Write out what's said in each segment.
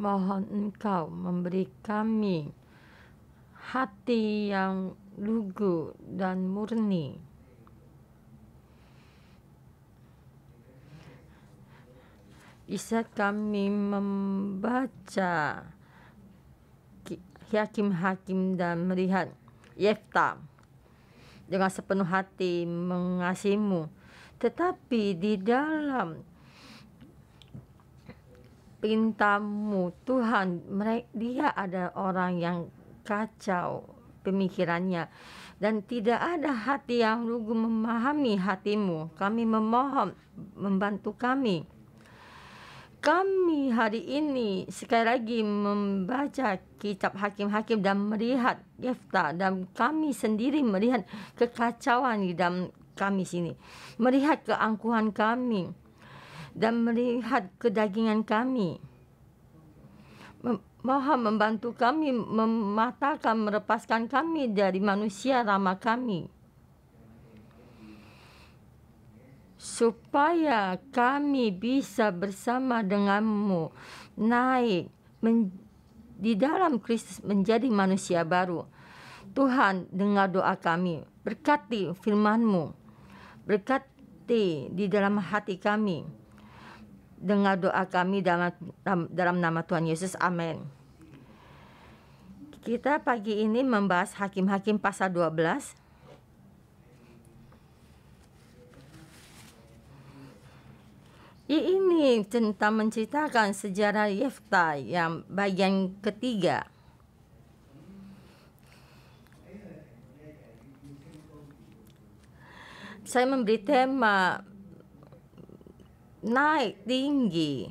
mohon Engkau memberi kami hati yang lugu dan murni, bisa kami membaca hakim-hakim dan melihat Yefta dengan sepenuh hati mengasihimu, tetapi di dalam perintah-Mu Tuhan, dia ada orang yang kacau pemikirannya dan tidak ada hati yang lugu memahami hati-Mu. Kami memohon membantu kami. Kami hari ini sekali lagi membaca kitab Hakim-Hakim dan melihat Yefta, dan kami sendiri melihat kekacauan di dalam kami sini, melihat keangkuhan kami dan melihat kedagingan kami. Mohon membantu kami, mematahkan, melepaskan kami dari manusia ramah kami, supaya kami bisa bersama dengan-Mu naik di dalam Kristus menjadi manusia baru. Tuhan, dengar doa kami, berkati firman-Mu, berkati di dalam hati kami. Dengar doa kami dalam nama Tuhan Yesus, amin. Kita pagi ini membahas Hakim-Hakim pasal 12. Ini tentang menceritakan sejarah Yefta yang bagian ketiga. Saya memberi tema naik tinggi,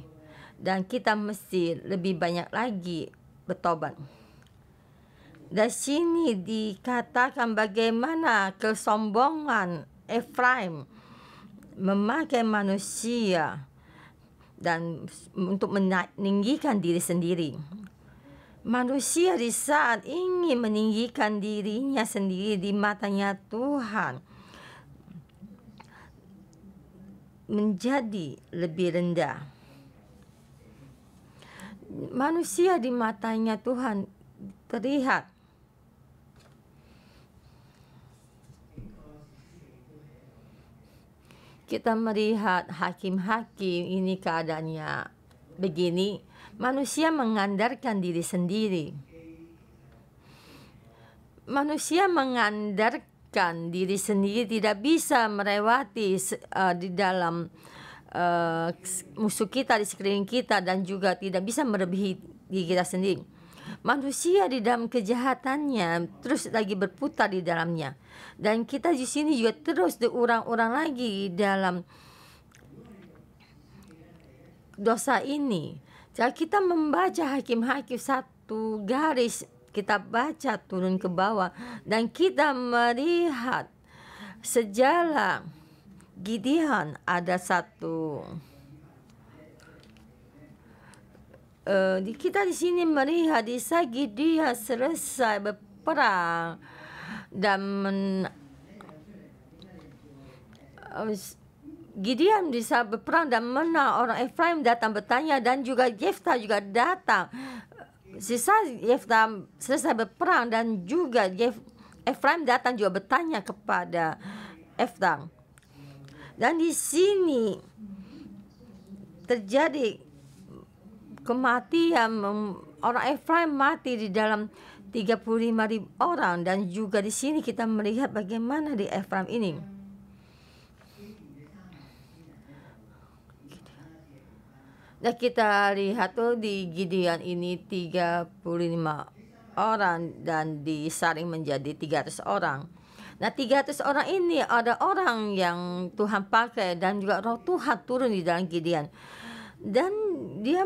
dan kita mesti lebih banyak lagi bertobat. Dari sini dikatakan bagaimana kesombongan Efraim memakai manusia dan untuk meninggikan diri sendiri. Manusia di saat ingin meninggikan dirinya sendiri di matanya Tuhan, menjadi lebih rendah. Manusia di matanya Tuhan terlihat kita melihat hakim-hakim ini keadaannya begini. Manusia mengandalkan diri sendiri. Manusia mengandalkan diri sendiri, tidak bisa melewati di dalam musuh kita di sekeliling kita, dan juga tidak bisa melebihi diri kita sendiri. Manusia di dalam kejahatannya terus lagi berputar di dalamnya, dan kita di sini juga terus diurang-urang lagi dalam dosa ini. Jadi kita membaca Hakim-Hakim satu garis, kita baca turun ke bawah, dan kita melihat sejarah Gideon. Ada satu kita di sini melihat di saat Gideon selesai berperang dan Gideon bisa berperang dan menang, orang Efraim datang bertanya, dan juga Yefta juga datang. Sisa Yefta selesai berperang, dan juga Efraim datang juga bertanya kepada Yefta. Dan di sini terjadi kematian, orang Efraim mati di dalam 35.000 orang, dan juga di sini kita melihat bagaimana di Efraim ini. Dan kita lihat tuh di Gideon ini 35 orang dan disaring menjadi 300 orang. Nah, 300 orang ini ada orang yang Tuhan pakai, dan juga roh Tuhan turun di dalam Gideon. Dan dia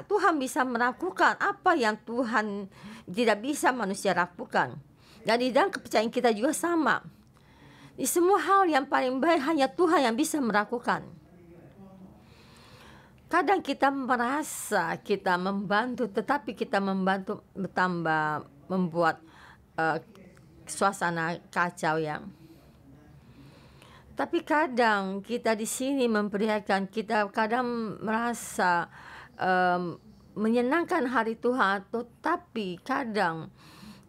Tuhan bisa melakukan apa yang Tuhan tidak bisa manusia lakukan. Dan di dalam kepercayaan kita juga sama. Di semua hal yang paling baik hanya Tuhan yang bisa melakukan. Kadang kita merasa kita membantu, tetapi kita membantu bertambah membuat suasana kacau yang. Tapi kadang kita di sini memperlihatkan, kita kadang merasa menyenangkan hari Tuhan, tetapi kadang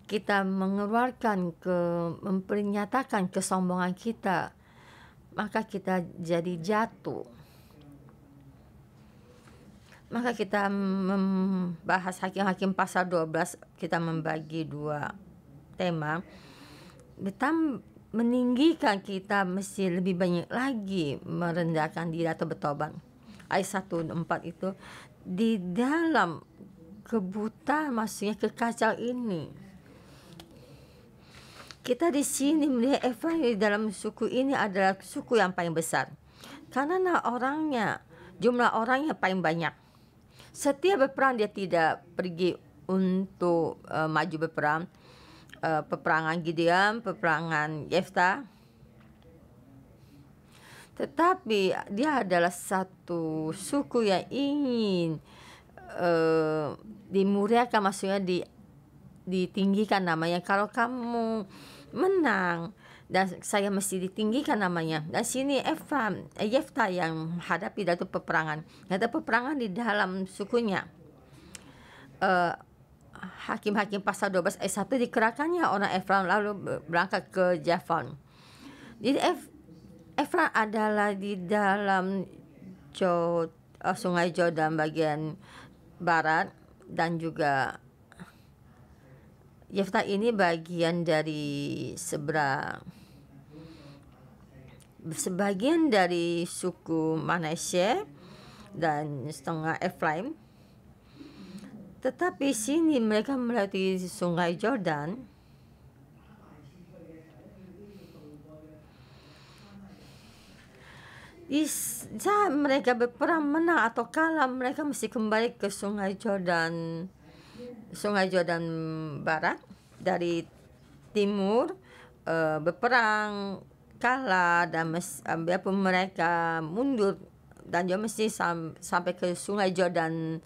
kita mempernyatakan kesombongan kita, maka kita jadi jatuh. Maka kita membahas Hakim-Hakim pasal 12, kita membagi 2 tema. Meninggikan kita mesti lebih banyak lagi merendahkan diri atau bertobat. Ayat 1-4 itu, di dalam kebutaan, maksudnya kekacauan ini, kita di sini melihat Efraim di dalam suku ini adalah suku yang paling besar, karena jumlah orangnya paling banyak. Setiap berperang dia tidak pergi untuk maju berperang. Peperangan Gideon, peperangan Yefta, tetapi dia adalah satu suku yang ingin dimuliakan, maksudnya ditinggikan namanya. Kalau kamu menang, dan saya mesti ditinggikan namanya. Dan sini Yefta yang hadapi datu peperangan. Ada peperangan di dalam sukunya. Hakim-Hakim pasal 12 ayat 1, dikerahkannya orang Efraim lalu berangkat ke Jafon. Jadi Efraim adalah di dalam sungai Jordan bagian barat, dan juga Yefta ini bagian dari sebagian dari suku Manasye dan setengah Efraim. Tetapi sini mereka melewati sungai Jordan. Saat mereka berperang, menang atau kalah, mereka mesti kembali ke sungai Jordan barat dari timur, berperang, kalah, dan biarpun mereka mundur, dan juga mesti sampai ke sungai Jordan.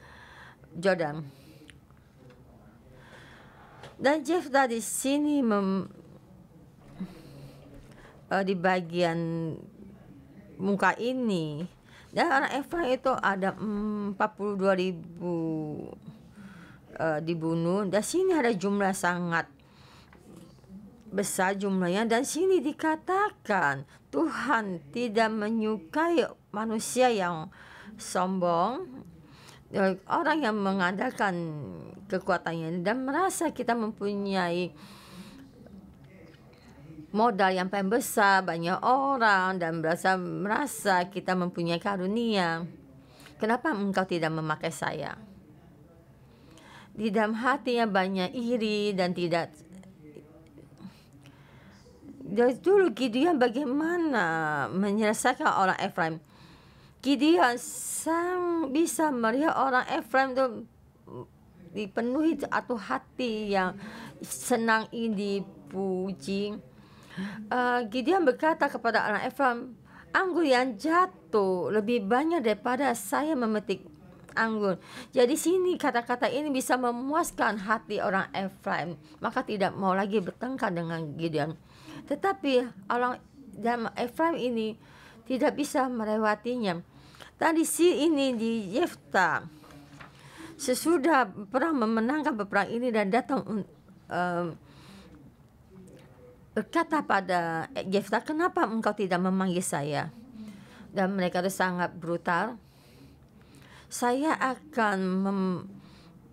Dan Yefta di sini di bagian muka ini, dan anak Efraim itu ada 42.000 dibunuh. Dan sini ada jumlah sangat besar jumlahnya, dan sini dikatakan Tuhan tidak menyukai manusia yang sombong, orang yang mengandalkan kekuatannya dan merasa kita mempunyai modal yang paling besar, banyak orang, dan merasa kita mempunyai karunia. Kenapa engkau tidak memakai saya? Di dalam hatinya banyak iri dan tidak. Dari dulu Gideon bagaimana menyelesaikan orang Efraim. Gideon bisa melihat orang Efraim itu dipenuhi atau hati yang senang ini dipuji. Gideon berkata kepada orang Efraim, anggur yang jatuh lebih banyak daripada saya memetik anggur. Jadi sini kata-kata ini bisa memuaskan hati orang Efraim, maka tidak mau lagi bertengkar dengan Gideon. Tetapi orang dalam Efraim ini tidak bisa melewatinya. Tadi ini di Yefta, sesudah perang memenangkan peperang ini dan datang berkata pada Yefta, kenapa engkau tidak memanggil saya? Dan mereka itu sangat brutal. Saya akan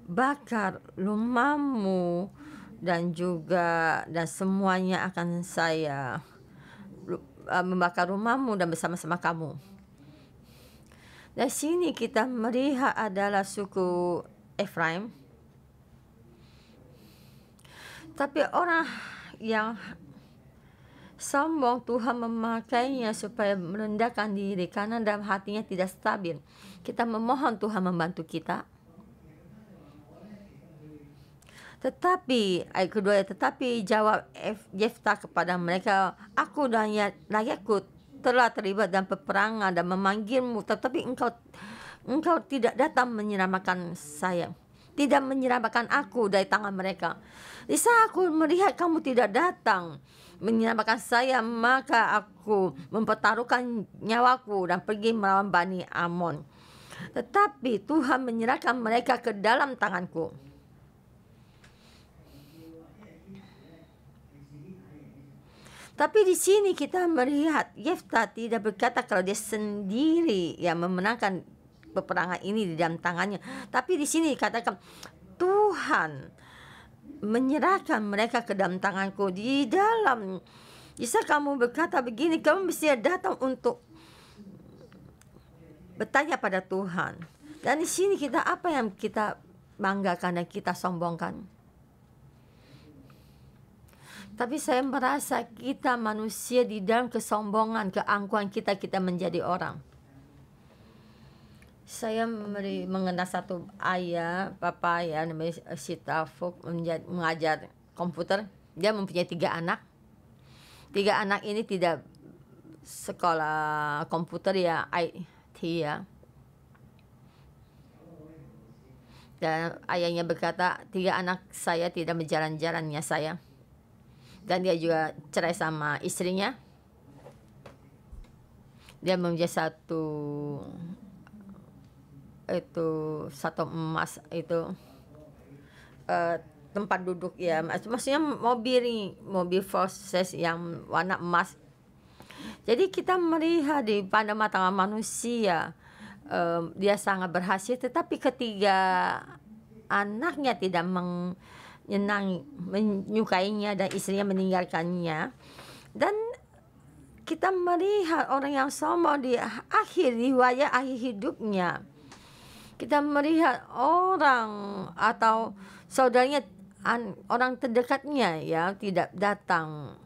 membakar rumahmu dan semuanya akan saya membakar rumahmu dan bersama-sama kamu. Dari sini kita melihat adalah suku Efraim. Tapi orang yang sombong, Tuhan memakainya supaya merendahkan diri karena dalam hatinya tidak stabil. Kita memohon Tuhan membantu kita. Tetapi ayat kedua, tetapi jawab Yefta kepada mereka, aku dan rakyatku telah terlibat dalam peperangan dan memanggilmu, tetapi engkau tidak datang menyelamatkan saya, tidak menyelamatkan aku dari tangan mereka. Di saat aku melihat kamu tidak datang menyelamatkan saya, maka aku mempertaruhkan nyawaku dan pergi melawan Bani Amon. tetapi Tuhan menyerahkan mereka ke dalam tanganku. Tapi di sini kita melihat Yefta tidak berkata kalau dia sendiri yang memenangkan peperangan ini di dalam tangannya. Tapi di sini dikatakan Tuhan menyerahkan mereka ke dalam tanganku. Di dalam bisa kamu berkata begini, kamu mesti datang untuk bertanya pada Tuhan. Dan di sini kita apa yang kita banggakan dan kita sombongkan? Tapi saya merasa kita manusia di dalam kesombongan, keangkuhan kita menjadi orang. Saya mengenal satu ayah, papa ya, namanya Sita Fuk, mengajar komputer. Dia mempunyai 3 anak. 3 anak ini tidak sekolah komputer ya, IT ya. Dan ayahnya berkata, 3 anak saya tidak berjalan-jalannya saya. Dan dia juga cerai sama istrinya. Dia mempunyai satu emas itu tempat duduk ya, maksudnya mobil proses yang warna emas. Jadi kita melihat pada mata manusia dia sangat berhasil, tetapi ketiga anaknya tidak menyukainya dan istrinya meninggalkannya. Dan kita melihat orang yang sombong di riwayat akhir hidupnya. Kita melihat orang atau saudaranya, orang terdekatnya ya, tidak datang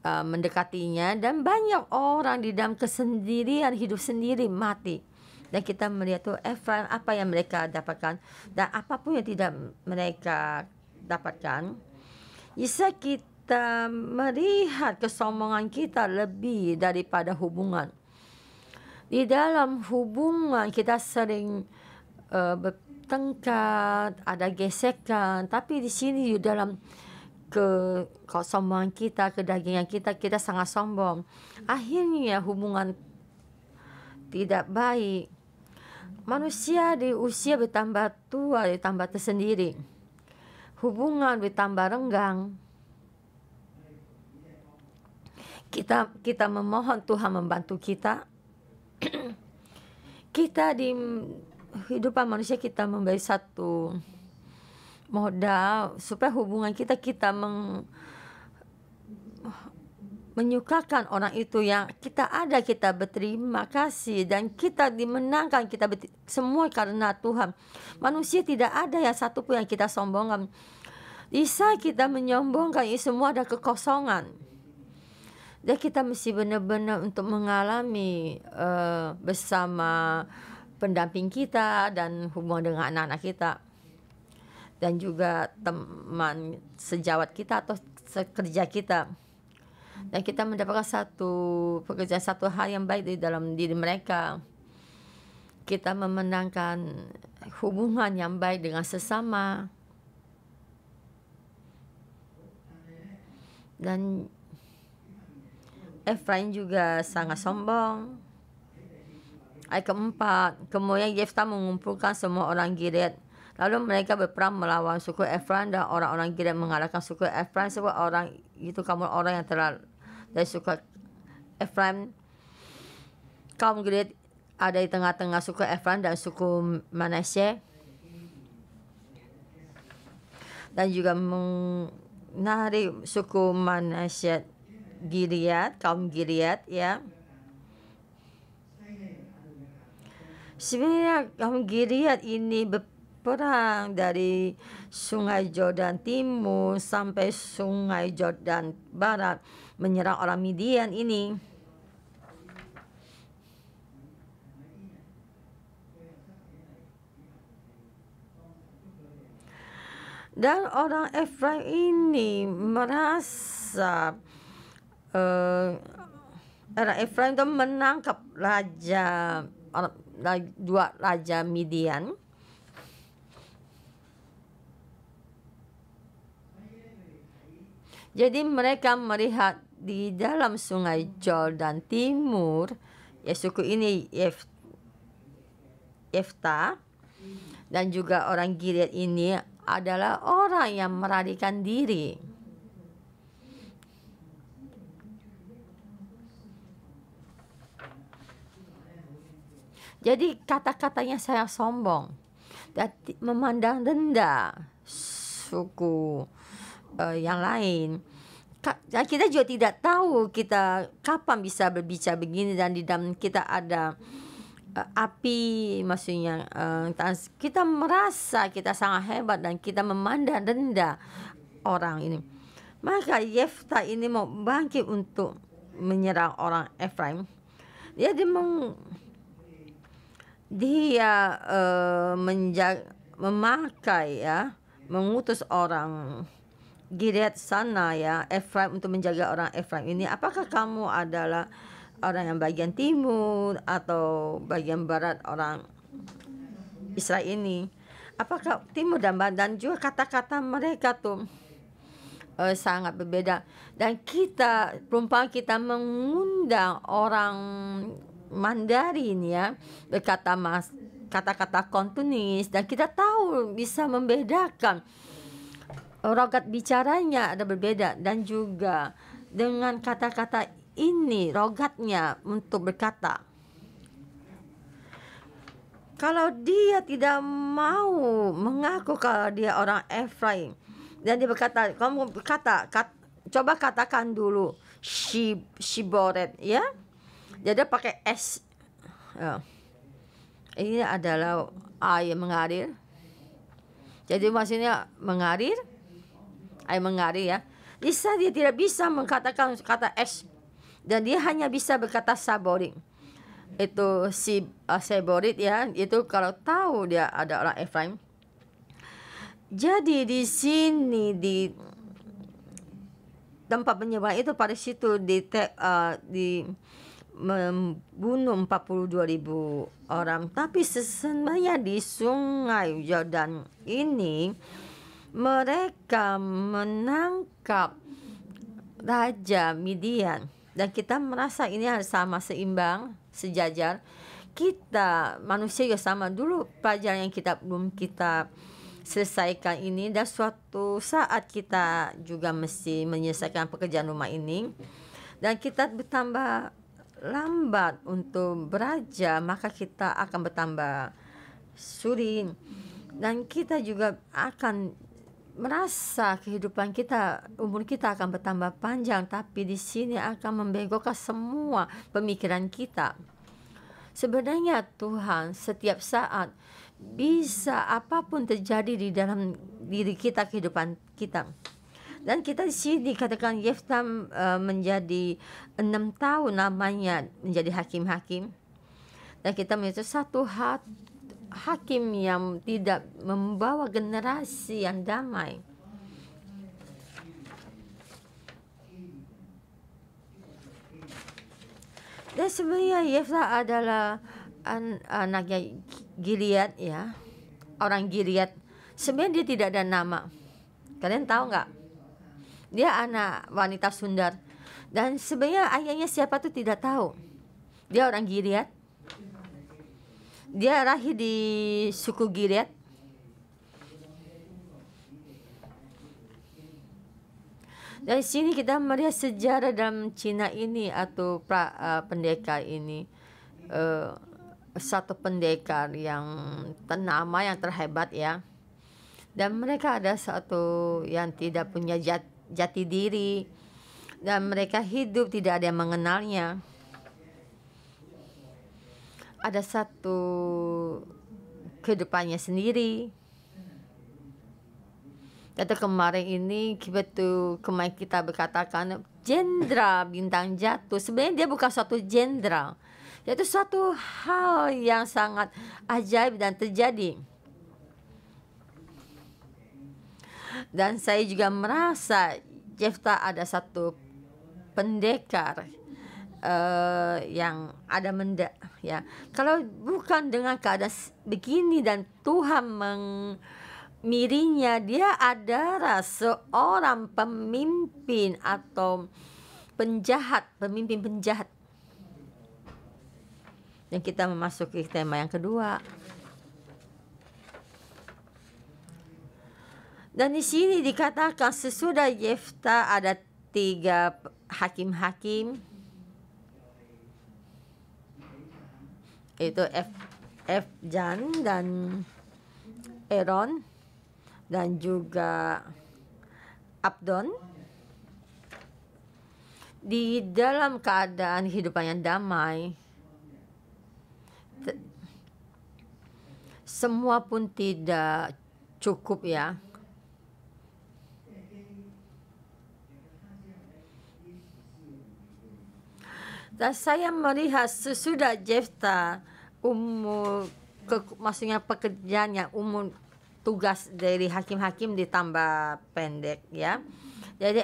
mendekatinya, dan banyak orang di dalam kesendirian hidup sendiri mati. Dan kita melihat tuh Efraim apa yang mereka dapatkan dan apapun yang tidak mereka dapatkan. Bisa kita melihat kesombongan kita lebih daripada hubungan. Di dalam hubungan kita sering bertengkar, ada gesekan, tapi di sini di dalam kesombongan kita, kedagingan kita sangat sombong. Akhirnya hubungan tidak baik. Manusia di usia bertambah tua, bertambah tersendiri. Hubungan bertambah renggang. Kita memohon Tuhan membantu kita. Kita di kehidupan manusia kita memberi satu modal supaya hubungan kita menyukakan orang itu yang kita ada, kita berterima kasih dan kita dimenangkan, semua karena Tuhan. Manusia tidak ada yang satu pun yang kita sombongkan. Bisa kita menyombongkan ini semua ada kekosongan. Dan kita mesti benar-benar untuk mengalami bersama pendamping kita dan hubungan dengan anak-anak kita. Dan juga teman sejawat kita atau sekerja kita. Dan kita mendapatkan pekerjaan satu hal yang baik di dalam diri mereka. Kita memenangkan hubungan yang baik dengan sesama. Dan Efraim juga sangat sombong. Ayat keempat, kemudian Yefta mengumpulkan semua orang Gilead. Lalu mereka berperang melawan suku Efraim dan orang-orang Gilead mengalahkan suku Efraim. Sebab orang itu kamu orang yang telah dari suku Efraim. Kaum Gilead ada di tengah-tengah suku Efraim dan suku Manasye. Dan juga menarik suku Manasye Gilead, kaum Gilead ya. Sebenarnya kaum Gilead ini berperang dari Sungai Yordan Timur sampai Sungai Yordan Barat menyerang orang Midian ini. Dan orang Efraim ini merasa orang Efraim itu menangkap dua raja Midian. Jadi mereka melihat di dalam Sungai Yordan Timur ya suku ini Yefta dan juga orang Gilead ini adalah orang yang melarikan diri. Jadi kata-katanya saya sombong dan memandang rendah suku yang lain. Dan kita juga tidak tahu kita kapan bisa berbicara begini, dan di dalam kita ada api, maksudnya kita merasa kita sangat hebat dan kita memandang rendah orang ini. Maka Yefta ini mau bangkit untuk menyerang orang Efraim. Dia memakai mengutus orang Gilead sana Efraim untuk menjaga orang Efraim ini. Apakah kamu adalah orang yang bagian timur atau bagian barat orang Israel ini? Apakah timur dan barat? Dan juga kata-kata mereka tuh sangat berbeda. Dan perumpamaan kita mengundang orang Mandarin berkata kata-kata kontunis, dan kita tahu bisa membedakan rogat bicaranya ada berbeda, dan juga dengan kata-kata ini rogatnya untuk berkata. Kalau dia tidak mau mengaku kalau dia orang Efraim, dan dia berkata, kamu coba katakan dulu Shiboret Jadi pakai S. Ini adalah air mengalir. Jadi maksudnya mengalir, air mengalir Dia tidak bisa mengatakan kata S, dan dia hanya bisa berkata Saborit. Itu Saborit itu kalau tahu dia ada orang Efraim. Jadi di sini di tempat penyeberangan itu, pada situ di membunuh 42.000 orang. Tapi sesungguhnya di sungai Yordan ini mereka menangkap Raja Midian, dan kita merasa ini sama, seimbang, sejajar. Kita manusia juga sama. Dulu pelajaran yang belum kita selesaikan ini, dan suatu saat kita juga mesti menyelesaikan pekerjaan rumah ini, dan kita bertambah lambat untuk beraja, maka kita akan bertambah suri, dan kita juga akan merasa kehidupan kita, umur kita akan bertambah panjang, tapi di sini akan membengkokkan semua pemikiran kita. Sebenarnya Tuhan setiap saat bisa apapun terjadi di dalam diri kita, kehidupan kita. Dan kita di sini katakan Yefta menjadi 6 tahun namanya menjadi hakim-hakim, dan kita melihat satu hakim yang tidak membawa generasi yang damai. Dan sebenarnya Yefta adalah anaknya Gilead orang Gilead. Sebenarnya dia tidak ada nama. Kalian tahu nggak? Dia anak wanita sundar, dan sebenarnya ayahnya siapa tuh tidak tahu. Dia orang Gilead. Dia lahir di suku Gilead. Dari sini kita melihat sejarah dalam Cina ini, atau pendekar ini, satu pendekar yang ternama, yang terhebat dan mereka ada satu yang tidak punya jati diri, dan mereka hidup tidak ada yang mengenalnya. Ada satu kehidupannya sendiri. Kata kemarin ini kemarin kita berkatakan jenderal bintang jatuh. Sebenarnya dia bukan suatu jenderal, yaitu suatu hal yang sangat ajaib dan terjadi. Dan saya juga merasa Yefta ada satu pendekar yang ada Kalau bukan dengan keadaan begini dan Tuhan mirinya, dia adalah seorang pemimpin atau pemimpin penjahat. Dan kita memasuki tema yang kedua. Dan di sini dikatakan sesudah Yefta ada 3 hakim-hakim, itu Efjan dan Aaron dan juga Abdon, di dalam keadaan kehidupan yang damai. Semua pun tidak cukup ya. Dan saya melihat sesudah Jefta maksudnya pekerjaannya, tugas dari hakim-hakim ditambah pendek ya. Jadi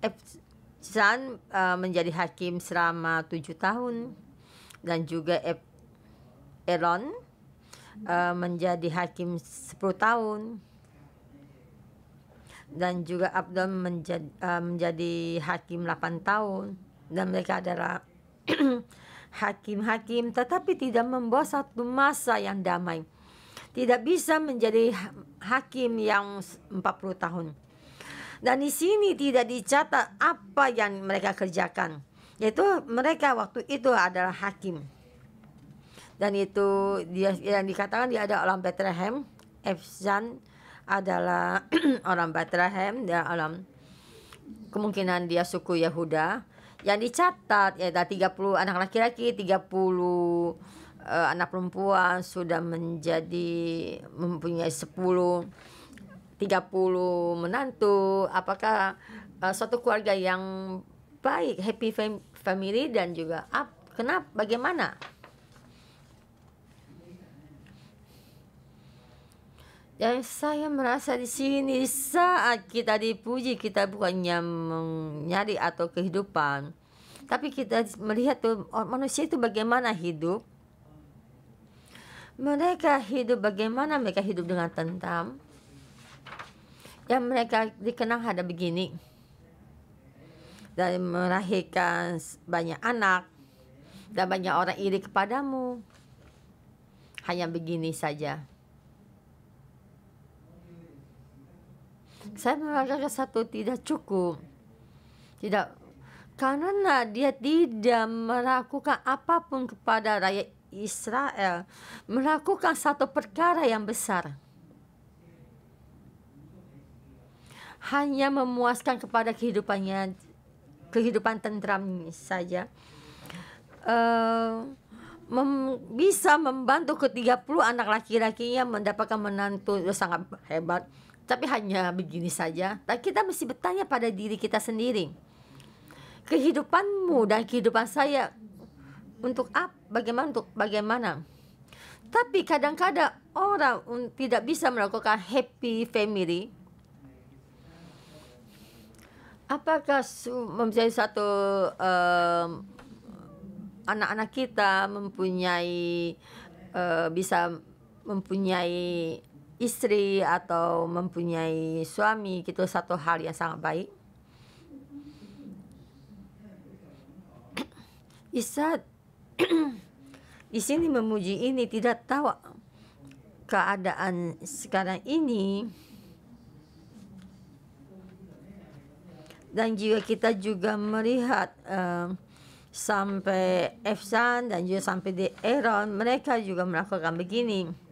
Efsan menjadi hakim selama 7 tahun dan juga Aaron menjadi hakim 10 tahun dan juga Abdon menjadi hakim 8 tahun. Dan mereka adalah hakim-hakim tetapi tidak membawa satu masa yang damai. Tidak bisa menjadi hakim yang 40 tahun. Dan di sini tidak dicatat apa yang mereka kerjakan. Yaitu mereka waktu itu adalah hakim. Dan itu dia yang dikatakan dia ada orang Bethlehem. Efsan adalah orang Bethlehem, dia kemungkinan dia suku Yehuda. Yang dicatat ya ada 30 anak laki-laki, 30 anak perempuan, sudah mempunyai 10, 30 menantu. Apakah suatu keluarga yang baik, happy family, dan juga kenapa, bagaimana? Dan saya merasa di sini saat kita dipuji, kita bukannya mencari atau kehidupan, tapi kita melihat tuh manusia itu bagaimana hidup. Mereka hidup bagaimana, mereka hidup dengan tentam. Yang mereka dikenal ada begini, dan melahirkan banyak anak, dan banyak orang iri kepadamu. Hanya begini saja. Saya mengatakan satu tidak cukup. Tidak, karena dia tidak melakukan apapun kepada rakyat Israel, melakukan satu perkara yang besar. Hanya memuaskan kepada kehidupan tentram saja. Bisa membantu ke-30 anak laki-lakinya mendapatkan menantu sangat hebat. Tapi hanya begini saja. Dan kita mesti bertanya pada diri kita sendiri. Kehidupanmu dan kehidupan saya untuk apa? Bagaimana? Tapi kadang-kadang orang tidak bisa melakukan happy family. Apakah menjadi satu anak-anak kita bisa mempunyai istri atau mempunyai suami, itu satu hal yang sangat baik. Isa di sini memuji ini, tidak tahu keadaan sekarang ini. Dan juga kita juga melihat sampai Efsan dan juga sampai di Aaron, mereka juga melakukan begini.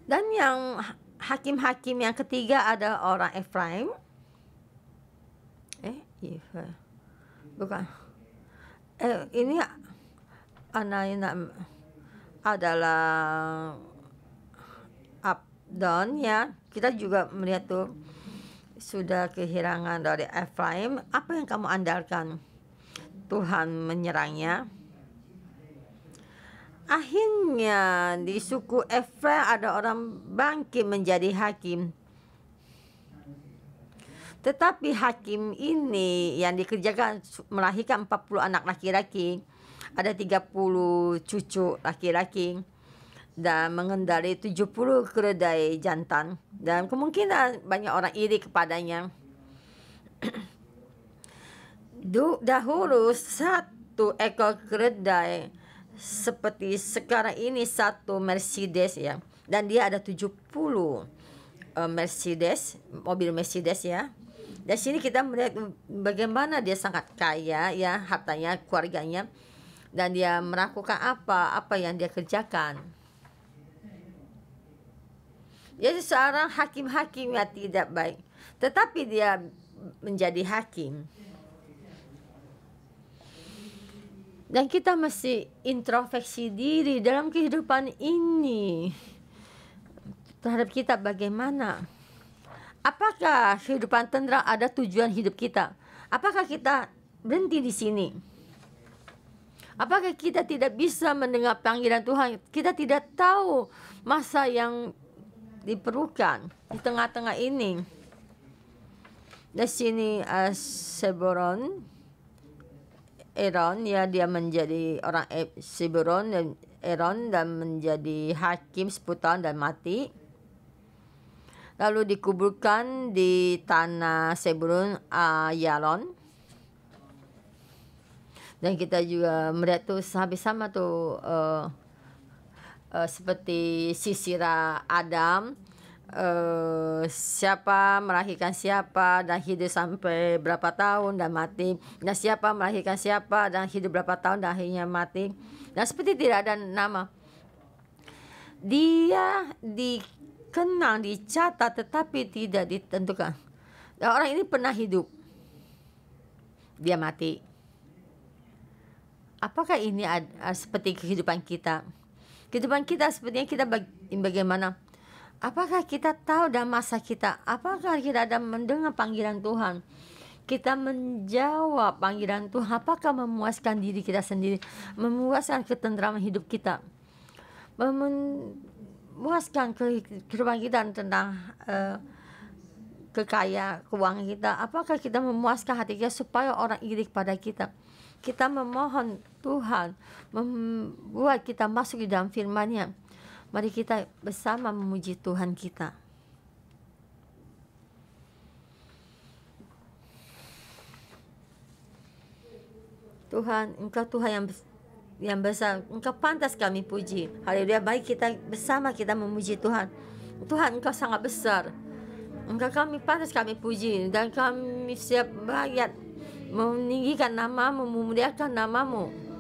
Dan yang hakim-hakim yang ketiga ada orang Efraim. Bukan. Ini anak adalah Abdon ya. Kita juga melihat tuh sudah kehilangan dari Efraim. Apa yang kamu andalkan? Tuhan menyerangnya. Akhirnya di suku Efraim ada orang bangkit menjadi hakim. Tetapi hakim ini yang dikerjakan melahirkan 40 anak laki-laki, ada 30 cucu laki-laki, dan mengendarai 70 keledai jantan. Dan kemungkinan banyak orang iri kepadanya. Dahulu 1 ekor keledai seperti sekarang ini satu Mercedes ya, dan dia ada 70 Mercedes, mobil Mercedes ya. Di sini kita melihat bagaimana dia sangat kaya ya, hartanya, keluarganya, dan dia melakukan apa yang dia kerjakan. Jadi seorang hakim-hakim yang tidak baik, tetapi dia menjadi hakim. Dan kita mesti introspeksi diri dalam kehidupan ini terhadap kita bagaimana. Apakah kehidupan tenteram ada tujuan hidup kita? Apakah kita berhenti di sini? Apakah kita tidak bisa mendengar panggilan Tuhan? Kita tidak tahu masa yang diperlukan di tengah-tengah ini. Di sini Aaron ya, dia menjadi orang Seberon dan Aaron dan menjadi hakim 10 tahun dan mati. Lalu dikuburkan di tanah Seberon Yaron. Dan kita juga melihat tuh sama tuh seperti Sisera Adam, siapa melahirkan siapa dan hidup sampai berapa tahun dan mati, dan siapa melahirkan siapa dan hidup berapa tahun dan akhirnya mati, dan seperti tidak ada nama. Dia dikenang, dicatat, tetapi tidak ditentukan. Dan orang ini pernah hidup, dia mati. Apakah ini seperti kehidupan kita? Kehidupan kita sepertinya kita bagaimana? Apakah kita tahu dalam masa kita? Apakah kita ada mendengar panggilan Tuhan? Kita menjawab panggilan Tuhan. Apakah memuaskan diri kita sendiri? Memuaskan ketenteraman hidup kita? Memuaskan kehidupan kita tentang kekayaan keuangan kita? Apakah kita memuaskan hati kita supaya orang iri kepada kita? Kita memohon Tuhan membuat kita masuk di dalam firman-Nya. Mari kita bersama memuji Tuhan kita. Tuhan, Engkau Tuhan yang besar, Engkau pantas kami puji. Haleluya. Mari kita bersama kita memuji Tuhan. Tuhan, Engkau sangat besar. Engkau kami pantas kami puji, dan kami siap rakyat meninggikan nama-Mu, memuliakan nama-Mu.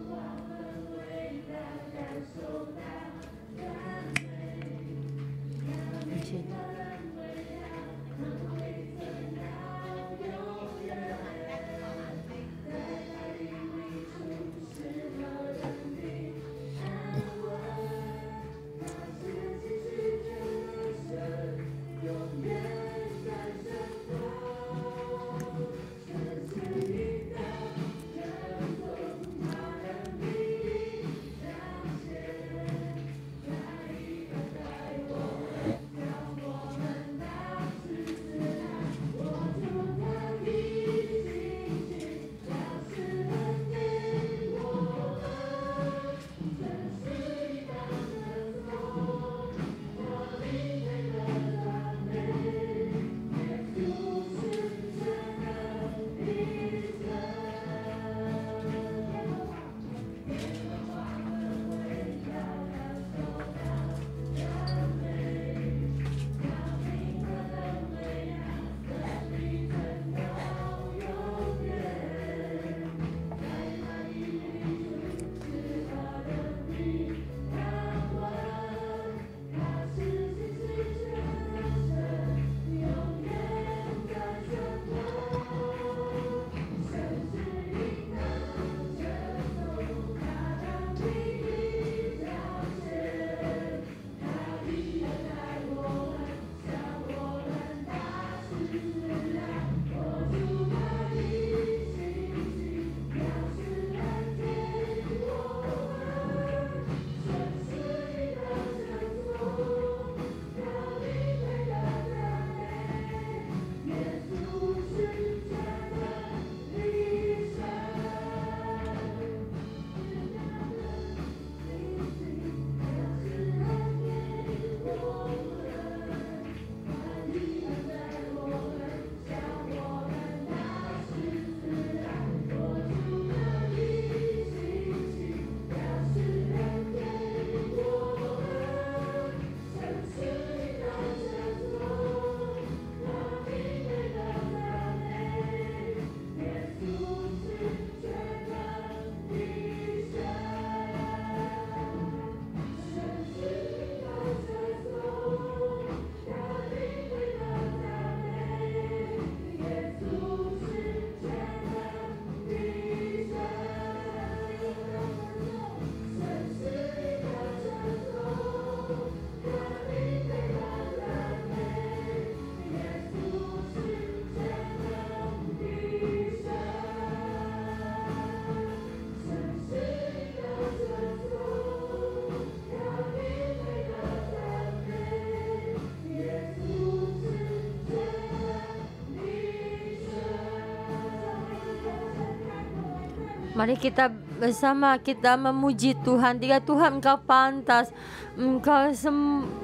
Mari kita bersama kita memuji Tuhan. Dia Tuhan, Engkau pantas. Engkau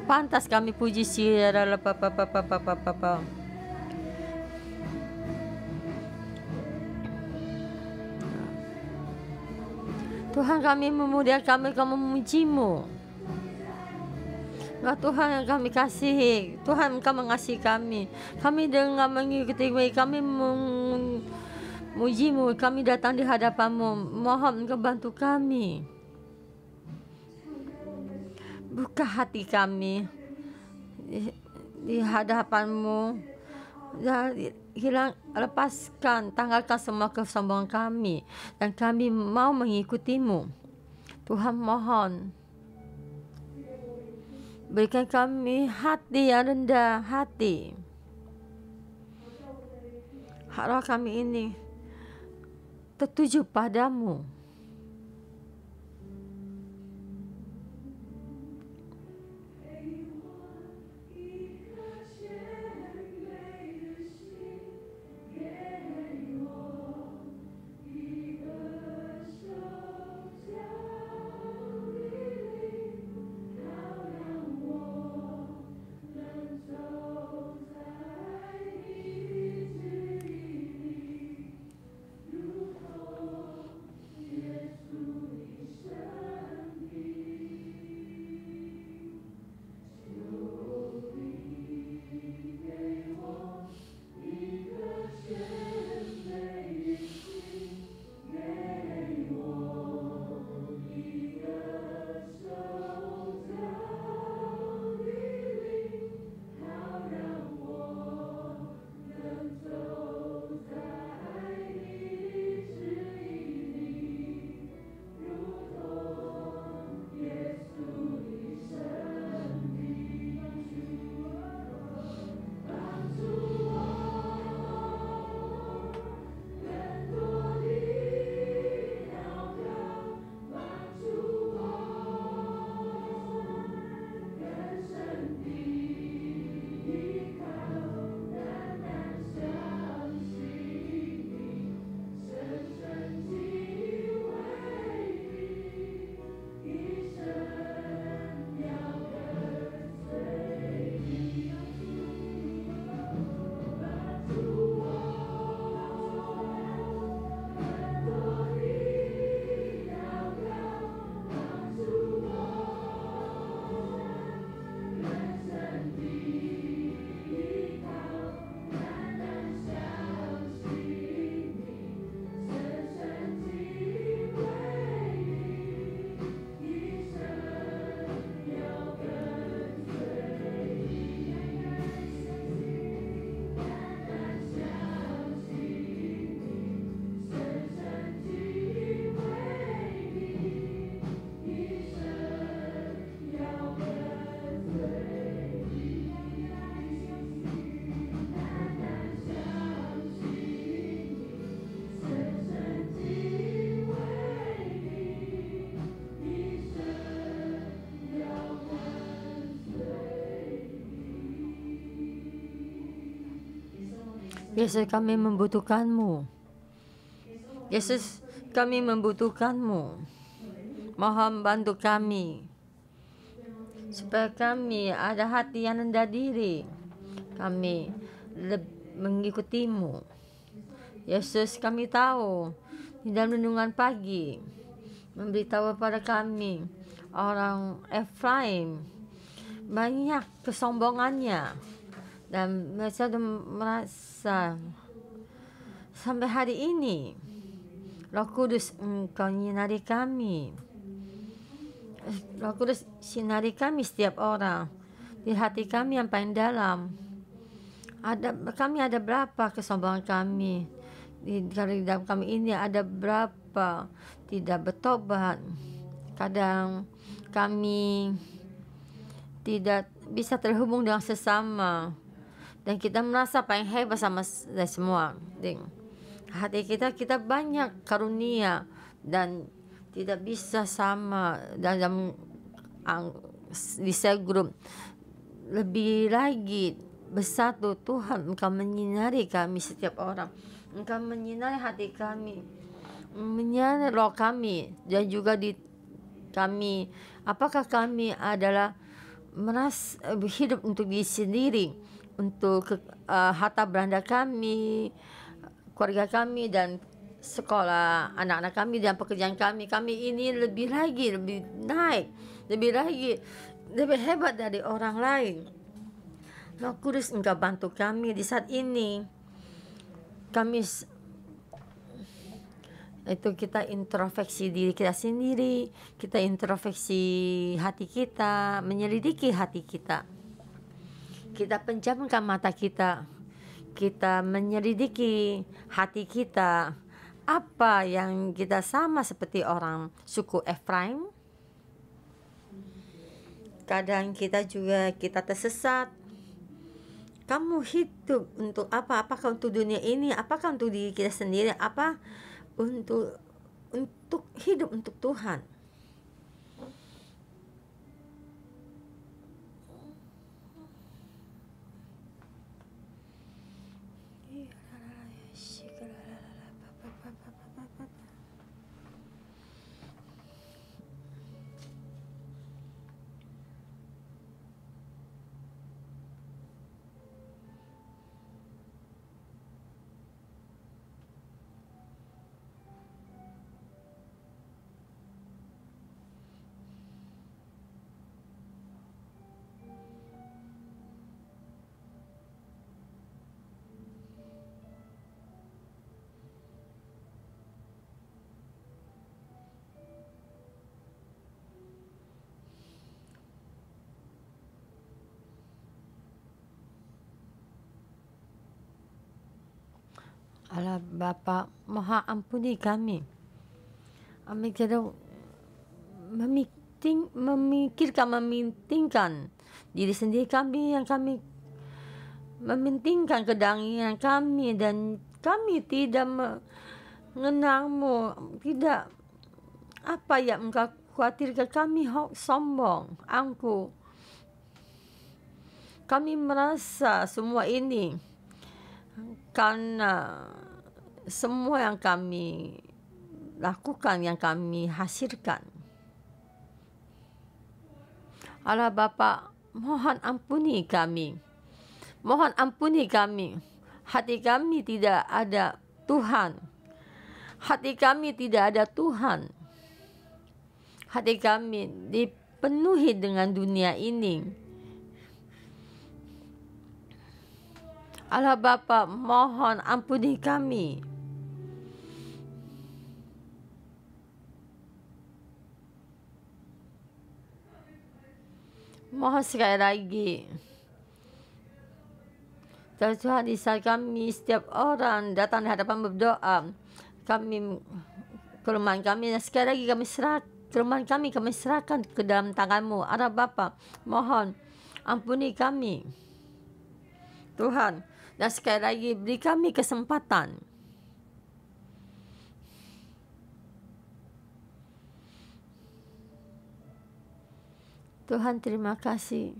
pantas kami puji. Tuhan, kami memuliakan kami memuji-Mu. Engkau Tuhan yang kami kasihi. Tuhan, Engkau mengasihi kami. Kami dengan mengikuti kami memuji-Mu. Kami datang di hadapan-Mu. Mohon Engkau bantu kami. Buka hati kami di hadapan-Mu. Lepaskan, tanggalkan semua kesombongan kami. Dan kami mau mengikuti-Mu. Tuhan, mohon berikan kami hati yang rendah hati. Roh kami ini tertuju padamu. Yesus, kami membutuhkan-Mu. Yesus, kami membutuhkan-Mu. Mohon bantu kami, supaya kami ada hati yang rendah diri. Kami mengikuti-Mu. Yesus, kami tahu di dalam renungan pagi memberitahu kepada kami orang Efraim banyak kesombongannya. Dan mereka merasa sampai hari ini Roh Kudus, Engkau nyinari kami. Roh Kudus sinari kami setiap orang di hati kami yang paling dalam. Kami ada berapa kesombongan kami di dalam kami ini, ada berapa tidak bertobat. Kadang kami tidak bisa terhubung dengan sesama. Dan kita merasa paling hebat sama semua. Hati kita banyak karunia dan tidak bisa sama dalam di sel grup. Lebih lagi bersatu. Tuhan, Engkau menyinari kami setiap orang. Engkau menyinari hati kami. menyerah roh kami dan juga di kami, apakah kami adalah hidup untuk diri sendiri, untuk harta benda kami, keluarga kami, dan sekolah anak-anak kami, dan pekerjaan kami. Kami ini lebih naik, lebih hebat dari orang lain. Roh Kudus, Engkau bantu kami di saat ini. Kami itu kita introspeksi diri kita sendiri, kita introspeksi hati kita, menyelidiki hati kita. Kita penjamkan mata kita, kita menyelidiki hati kita. Apa yang kita sama seperti orang suku Efraim? Kadang kita tersesat. Kamu hidup untuk apa? Apakah untuk dunia ini? Apakah untuk diri kita sendiri? Apa untuk hidup untuk Tuhan? Allah Bapa, Maha ampuni kami. Kami kadang mementingkan diri sendiri kami, yang kami mementingkan kedangian kami, dan kami tidak mengenalmu. Tidak apa yang Engkau khawatirkan. Kami sombong, angkuh. Kami merasa semua ini karena semua yang kami lakukan, yang kami hasilkan. Allah Bapa, mohon ampuni kami. Mohon ampuni kami. Hati kami tidak ada Tuhan. Hati kami tidak ada Tuhan. Hati kami dipenuhi dengan dunia ini. Allah Bapa, mohon ampuni kami. Mohon sekali lagi, Tuhan, di saat kami, setiap orang datang di hadapan berdoa, kelemahan kami, dan sekali lagi kelemahan kami serahkan ke dalam tangan-Mu. Allah Bapa, mohon ampuni kami, Tuhan, dan sekali lagi beri kami kesempatan. Tuhan, terima kasih.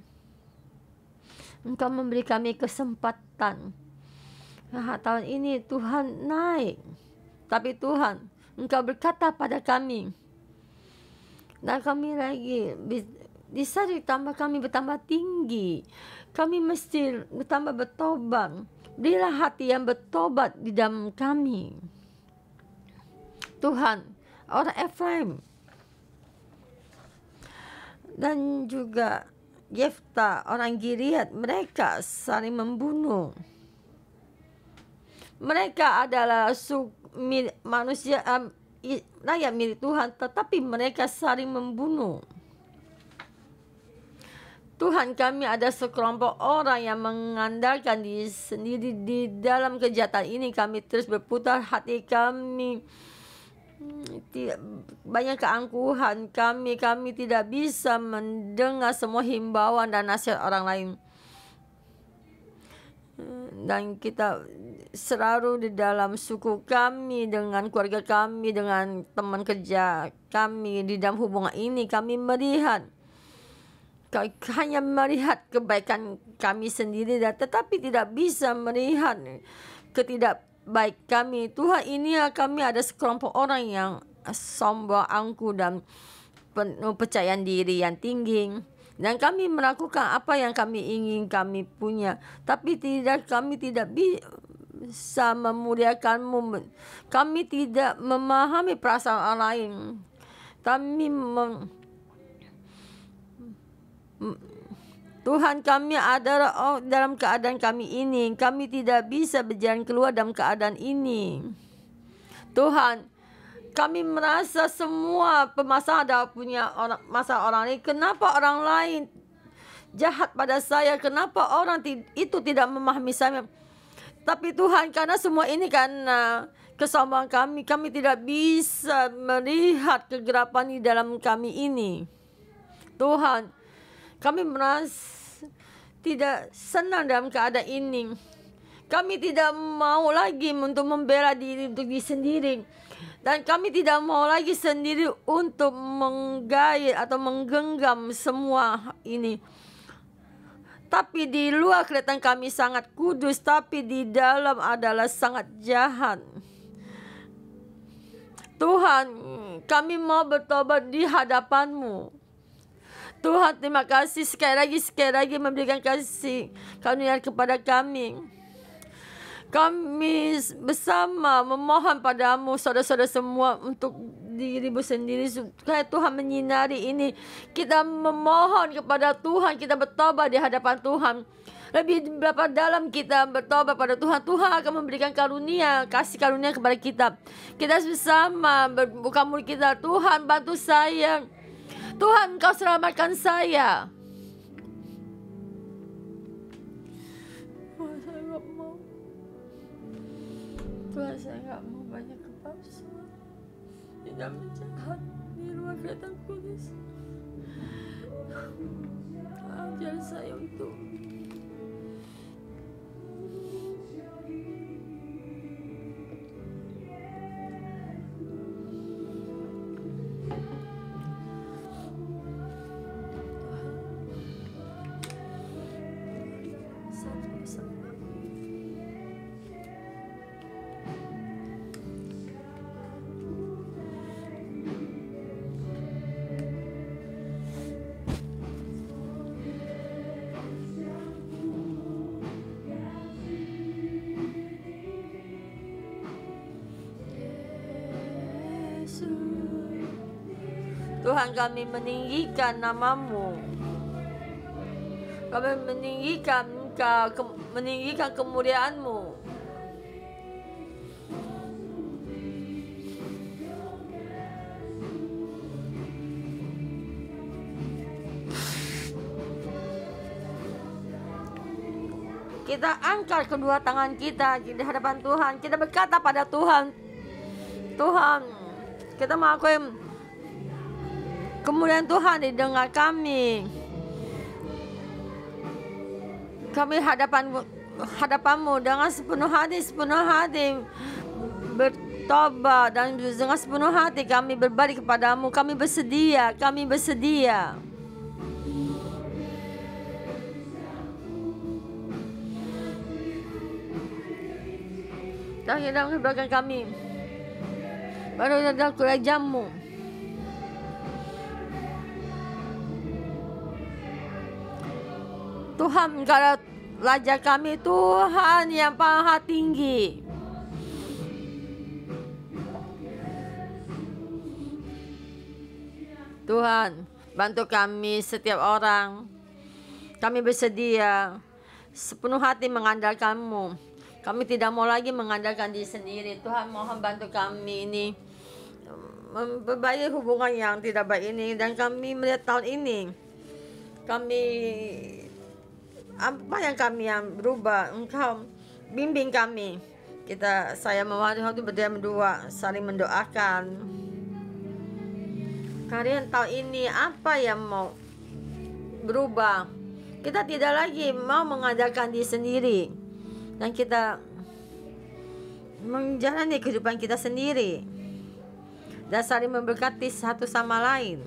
Engkau memberi kami kesempatan. Tahun ini Tuhan naik. Tapi Tuhan, Engkau berkata pada kami, dan kami lagi bisa ditambah, kami bertambah tinggi. Kami mesti bertambah bertobat. Berilah hati yang bertobat di dalam kami. Tuhan, orang Efraim dan juga Yefta, orang Gilead, mereka saling membunuh. Mereka adalah manusia, rakyat milik Tuhan, tetapi mereka saling membunuh. Tuhan, kami ada sekelompok orang yang mengandalkan diri sendiri di dalam kejahatan ini. Kami terus berputar, hati kami banyak keangkuhan. Kami tidak bisa mendengar semua himbauan dan nasihat orang lain. Dan kita selalu di dalam suku kami, dengan keluarga kami, dengan teman kerja kami, di dalam hubungan ini kami hanya melihat kebaikan kami sendiri, tetapi tidak bisa melihat baik kami. Tuhan, ini kami ada sekelompok orang yang sombong, angkuh, dan penuh percayaan diri yang tinggi. Dan kami melakukan apa yang kami ingin kami punya. Tapi kami tidak bisa memuliakan-Mu. Kami tidak memahami perasaan orang lain. Tuhan, kami adalah dalam keadaan kami ini. Kami tidak bisa berjalan keluar dalam keadaan ini. Tuhan, kami merasa semua permasalahan adalah punya masalah orang lain. Kenapa orang lain jahat pada saya? Kenapa orang itu tidak memahami saya? Tapi Tuhan, karena semua ini karena kesombongan kami tidak bisa melihat kegelapan di dalam kami ini. Tuhan, kami merasa tidak senang dalam keadaan ini. Kami tidak mau lagi untuk membela diri untuk diri sendiri. Dan kami tidak mau lagi sendiri untuk menggait atau menggenggam semua ini. Tapi di luar kelihatan kami sangat kudus, tapi di dalam adalah sangat jahat. Tuhan, kami mau bertobat di hadapan-Mu. Tuhan, terima kasih sekali lagi memberikan kasih karunia kepada kami. Kami bersama memohon padamu, saudara-saudara semua, untuk dirimu sendiri, supaya Tuhan menyinari ini. Kita memohon kepada Tuhan, kita bertobat di hadapan Tuhan. Lebih berapa dalam kita bertobat pada Tuhan, Tuhan akan memberikan karunia, kasih karunia kepada kita. Kita bersama berbuka mulut kita. Tuhan, bantu saya. Tuhan, Engkau selamatkan saya. Tuhan, saya nggak mau. Tuhan, saya nggak mau banyak kepalsuan. Tidak menjahat, di luar kelihatan kudus. Ajar saya untuk Tuhan, kami meninggikan nama-Mu. Kami meninggikan Engkau, meninggikan kemuliaan-Mu. Kita angkat kedua tangan kita di hadapan Tuhan. Kita berkata pada Tuhan, Tuhan, kita mengakui kemuliaan Tuhan di dengar kami. Kami hadapan-Mu dengan sepenuh hati bertobat, dan dengan sepenuh hati kami berbalik kepadamu. Kami bersedia. Dan dalam belakang kami, baru dalam kerajaan-Mu. Tuhan, Engkau Raja kami, Tuhan yang maha tinggi. Tuhan, bantu kami setiap orang. Kami bersedia sepenuh hati mengandalkan-Mu. Kami tidak mau lagi mengandalkan diri sendiri. Tuhan, mohon bantu kami ini memperbaiki hubungan yang tidak baik ini. Dan kami melihat tahun ini, apa yang berubah, Engkau bimbing kami. Saya memohon Tuhan untuk berdua saling mendoakan. Kalian tahun ini apa yang mau berubah? Kita tidak lagi mau mengandalkan diri sendiri, dan kita menjalani kehidupan kita sendiri dan saling memberkati satu sama lain.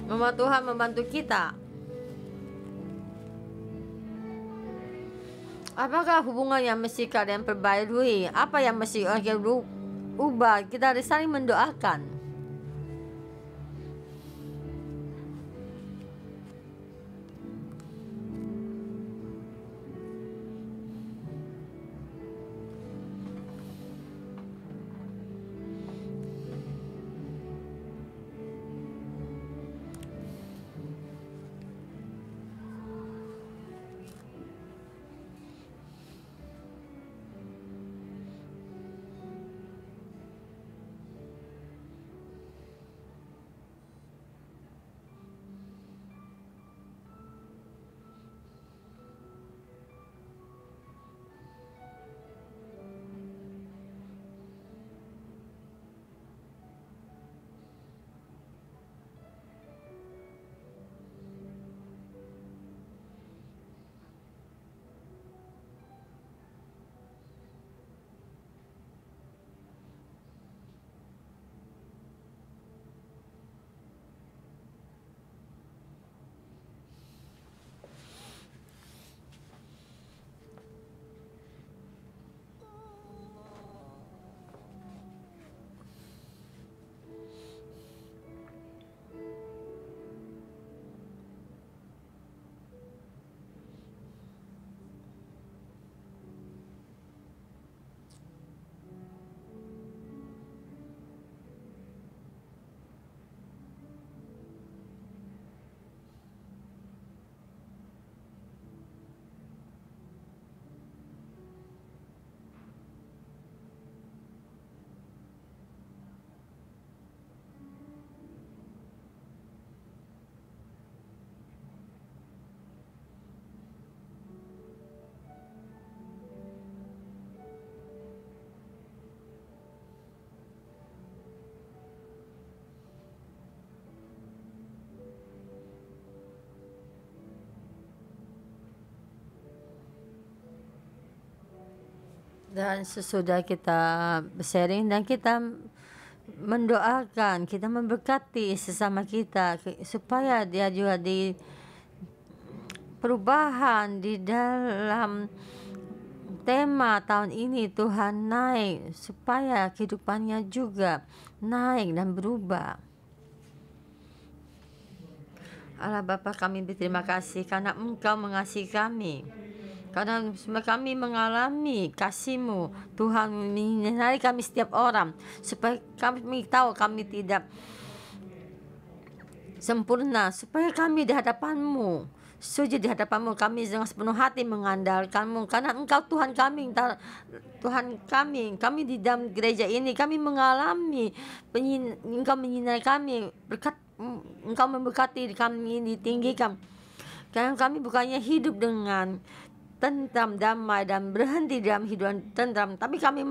Memohon Tuhan membantu kita. Apakah hubungan yang mesti kalian perbarui? Apa yang mesti kalian ubah? Kita harus saling mendoakan. Dan sesudah kita sharing dan kita mendoakan, kita memberkati sesama kita supaya dia juga di perubahan di dalam tema tahun ini Tuhan naik supaya kehidupannya juga naik dan berubah. Allah Bapa, kami berterima kasih karena Engkau mengasihi kami. Karena kami mengalami kasih-Mu, Tuhan menyinari kami setiap orang, supaya kami tahu kami tidak sempurna, supaya kami di hadapan-Mu, sujud di hadapan-Mu, kami dengan sepenuh hati mengandalkan-Mu, karena Engkau Tuhan kami, kami di dalam gereja ini, kami mengalami Engkau menyinari kami, Engkau memberkati kami, ditinggikan. Karena kami bukannya hidup dengan tentram, damai, dan berhenti dalam hidup tentram, tapi kami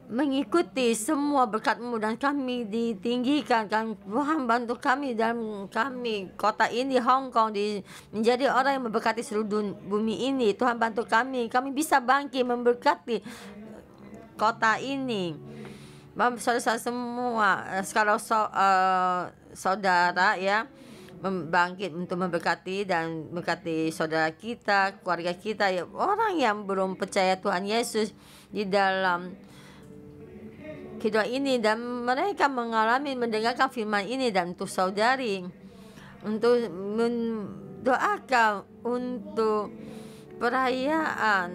mengikuti semua berkat-Mu dan kami ditinggikan. Kan Tuhan bantu kami dalam kami kota ini, Hong Kong, menjadi orang yang memberkati seluruh bumi ini. Tuhan bantu kami bisa bangkit memberkati kota ini. Saudara semua, kalau saudara ya bangkit untuk memberkati dan memberkati saudara kita, keluarga kita, ya, orang yang belum percaya Tuhan Yesus di dalam kehidupan ini, dan mereka mendengarkan firman ini, dan untuk saudari untuk mendoakan untuk perayaan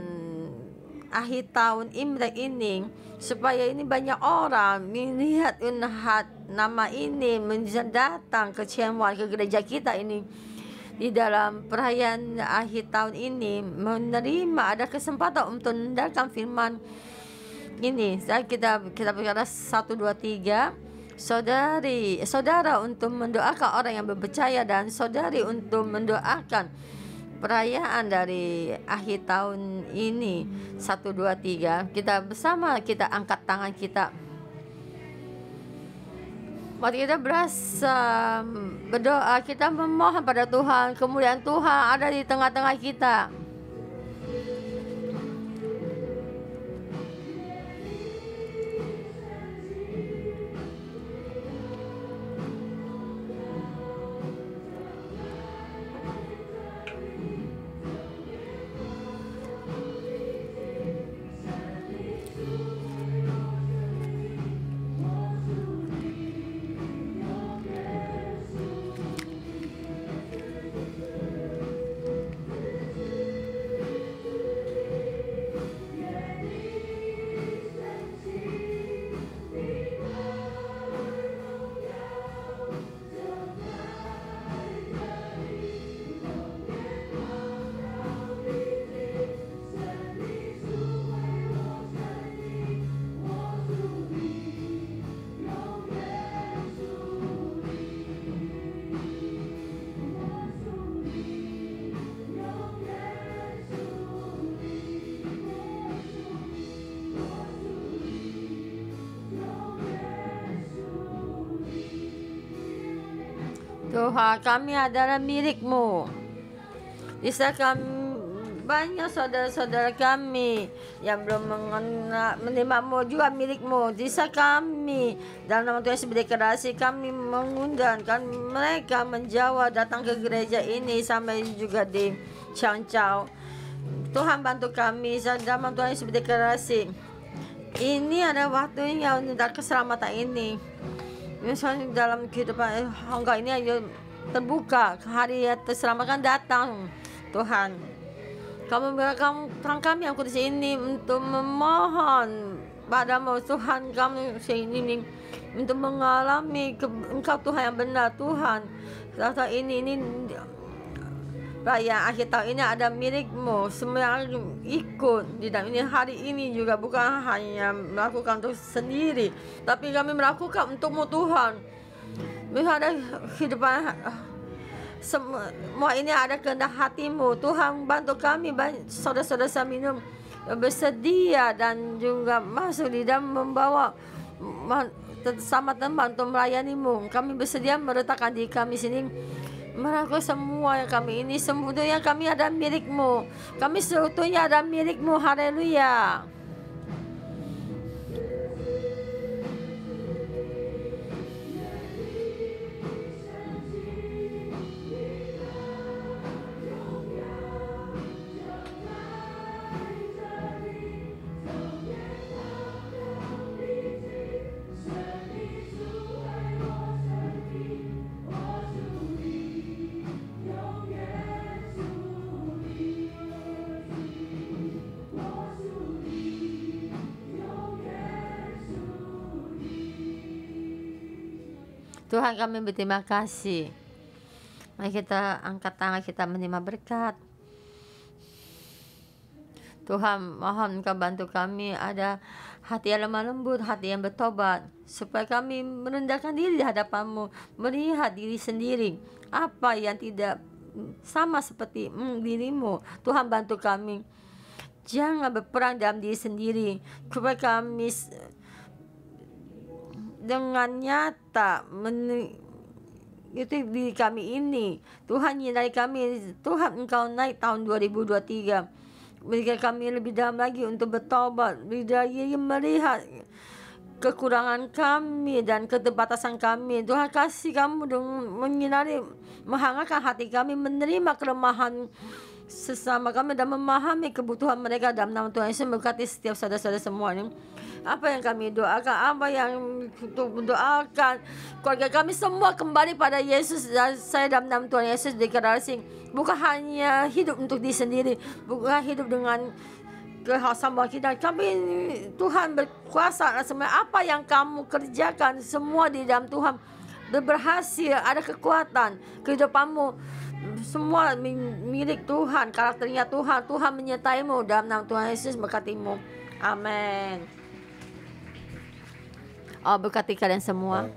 akhir tahun Imlek ini, supaya ini banyak orang melihat nama ini datang kecewa ke gereja kita ini di dalam perayaan akhir tahun ini, menerima ada kesempatan untuk mendengarkan firman ini. Kita berkata 1, 2, 3, saudara untuk mendoakan orang yang berpercaya, dan saudari untuk mendoakan perayaan dari akhir tahun ini. 1, 2, 3, kita bersama, kita angkat tangan kita. Waktu kita berasa berdoa, kita memohon pada Tuhan, kemuliaan Tuhan ada di tengah-tengah kita. Tuhan, kami adalah milik-Mu. Bisa kami banyak saudara-saudara kami yang belum menerima-Mu juga milik-Mu. Bisa kami dalam nama Tuhan Yesus berdeklarasi, kami mengundangkan mereka menjawab datang ke gereja ini sampai juga di Changchao. Tuhan bantu kami dalam nama Tuhan Yesus berdeklarasi. Ini adalah waktunya untuk keselamatan ini. Misalnya dalam kehidupan Hongkong ini ayo terbuka, hari terselamatkan datang. Tuhan, kami yang kudus ini untuk memohon padamu Tuhan, kami ini untuk mengalami Engkau Tuhan yang benar. Tuhan, saat ini perayaan akhir tahun ini ada milik-Mu. Semua yang ikut di dalam ini hari ini juga bukan hanya melakukan untuk sendiri, tapi kami melakukan untuk-Mu Tuhan. Ada kehidupan semua ini ada kehendak hati-Mu. Tuhan, bantu kami saudara-saudara minum bersedia dan juga masuk di dalam membawa sama teman untuk melayani-Mu. Kami bersedia meletakkan diri kami sini, melakukan semua yang kami ini. Semuanya kami ada milik-Mu. Kami seutuhnya ada milik-Mu. Haleluya. Tuhan, kami berterima kasih. Mari kita angkat tangan, kita menerima berkat. Tuhan, mohon Engkau bantu kami ada hati yang lemah lembut, hati yang bertobat, supaya kami merendahkan diri di hadapan-Mu, melihat diri sendiri apa yang tidak sama seperti diri-Mu. Tuhan, bantu kami, jangan berperang dalam diri sendiri, supaya kami dengan nyata itu diri kami ini. Tuhan, nyinari kami. Tuhan, Engkau naik tahun 2023, berikan kami lebih dalam lagi untuk bertobat, melihat kekurangan kami dan keterbatasan kami. Tuhan, kasih kamu dengan menyinari, menghangatkan hati kami, menerima kelemahan sesama kami dan memahami kebutuhan mereka. Dalam nama Tuhan Yesus, berkati setiap saudara-saudara semua ini. Apa yang kami doakan, apa yang untuk mendoakan keluarga kami semua kembali pada Yesus. Dan saya dalam nama Tuhan Yesus deklarasi, bukan hanya hidup untuk diri sendiri, bukan hidup dengan kehasaman kita. Kami, Tuhan berkuasa. Semua apa yang kamu kerjakan semua di dalam Tuhan berhasil, ada kekuatan. Kehidupanmu semua milik Tuhan, karakternya Tuhan. Tuhan menyertai-Mu. Dalam nama Tuhan Yesus berkati-Mu. Amin. Berkati kalian semua.